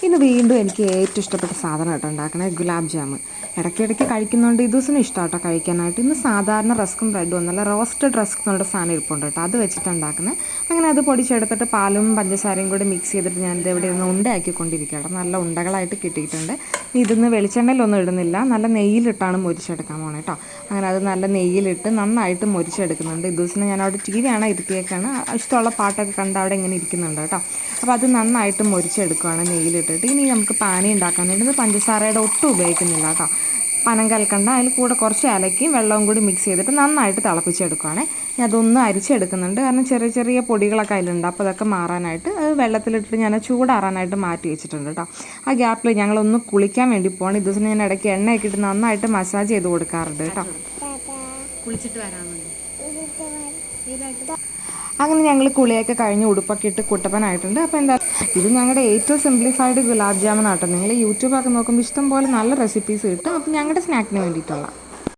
ഇന്ന് വീണ്ടും എനിക്ക് ഏറ്റവും ഇഷ്ടപ്പെട്ട സാധനം കേട്ടോ ഉണ്ടാക്കണേ ഗുലാബ് ജാമുൻ. ഇടയ്ക്കിടയ്ക്ക് കഴിക്കുന്നതുകൊണ്ട് ഇത് ദിവസം ഇഷ്ടം കേട്ടോ കഴിക്കാനായിട്ട്. ഇന്ന് സാധാരണ റസ്ക്കും ബ്രെഡും ഒന്നല്ല, റോസ്റ്റഡ് റസ്ക് എന്നുള്ള സാധനം ഇരിപ്പുണ്ട് കേട്ടോ, അത് വെച്ചിട്ട് ഉണ്ടാക്കുന്നത്. അങ്ങനെ അത് പൊടിച്ചെടുത്തിട്ട് പാലും പഞ്ചസാരയും കൂടി മിക്സ് ചെയ്തിട്ട് ഞാനിത് ഇവിടെ ഇരുന്ന് ഉണ്ടയാക്കിക്കൊണ്ടിരിക്കുക കേട്ടോ. നല്ല ഉണ്ടകളായിട്ട് കിട്ടിയിട്ടുണ്ട്. ഇതിന്ന് വെളിച്ചെണ്ണയിലൊന്നും ഇടുന്നില്ല, നല്ല നെയ്യിലിട്ടാണ് മൊരിച്ചെടുക്കാൻ പോകണം കേട്ടോ. അങ്ങനെ അത് നല്ല നെയ്യിലിട്ട് നന്നായിട്ട് മൊരിച്ചെടുക്കുന്നുണ്ട്. ഇത് ദിവസം ഞാൻ അവിടെ ടി വി ആണ് ഇരുത്തിയേക്കാണ്, ഇഷ്ടമുള്ള പാട്ടൊക്കെ കണ്ട് അവിടെ ഇങ്ങനെ ഇരിക്കുന്നുണ്ട് കേട്ടോ. അപ്പോൾ അത് നന്നായിട്ട് മൊരിച്ചെടുക്കുകയാണ് നെയ്യിലിട്ടിട്ട്. ഇനി നമുക്ക് പാനി ഉണ്ടാക്കാനായിട്ട് ഇത് പഞ്ചസാരയുടെ ഒട്ടും ഉപയോഗിക്കുന്നില്ല കേട്ടോ. പനം കൽക്കണ്ട, അതിൽ കൂടെ കുറച്ച് ഏലക്കയും വെള്ളവും കൂടി മിക്സ് ചെയ്തിട്ട് നന്നായിട്ട് തിളപ്പിച്ചെടുക്കുകയാണ്. ഞാൻ അതൊന്നും അരിച്ചെടുക്കുന്നുണ്ട്, കാരണം ചെറിയ ചെറിയ പൊടികളൊക്കെ അതിലുണ്ട്. അപ്പോൾ അതൊക്കെ മാറാനായിട്ട് അത് വെള്ളത്തിലിട്ടിട്ട് ഞാൻ ചൂടാറാനായിട്ട് മാറ്റി വെച്ചിട്ടുണ്ട് കേട്ടോ. ആ ഗ്യാപ്പിൽ ഞങ്ങളൊന്ന് കുളിക്കാൻ വേണ്ടി പോകണം. ഇത് ദിവസം ഞാൻ ഇടയ്ക്ക് എണ്ണയൊക്കെ ഇട്ട് നന്നായിട്ട് മസാജ് ചെയ്ത് കൊടുക്കാറുണ്ട് കേട്ടോ. കുളിച്ചിട്ട് വരാമെന്ന് അങ്ങനെ ഞങ്ങൾ കുളിയൊക്കെ കഴിഞ്ഞ് ഉടുപ്പൊക്കെ ഇട്ട് കുട്ടപ്പനായിട്ടുണ്ട്. അപ്പോൾ എന്താ, ഇത് ഞങ്ങളുടെ ഏറ്റവും സിംപ്ലിഫൈഡ് ഗുലാബ് ജാമുൻ ആട്ടോ. നിങ്ങൾ യൂട്യൂബൊക്കെ നോക്കുമ്പോൾ ഇഷ്ടം പോലെ നല്ല റെസിപ്പീസ് കിട്ടും. അപ്പോൾ ഞങ്ങളുടെ സ്നാക്കിന് വേണ്ടിയിട്ടുള്ള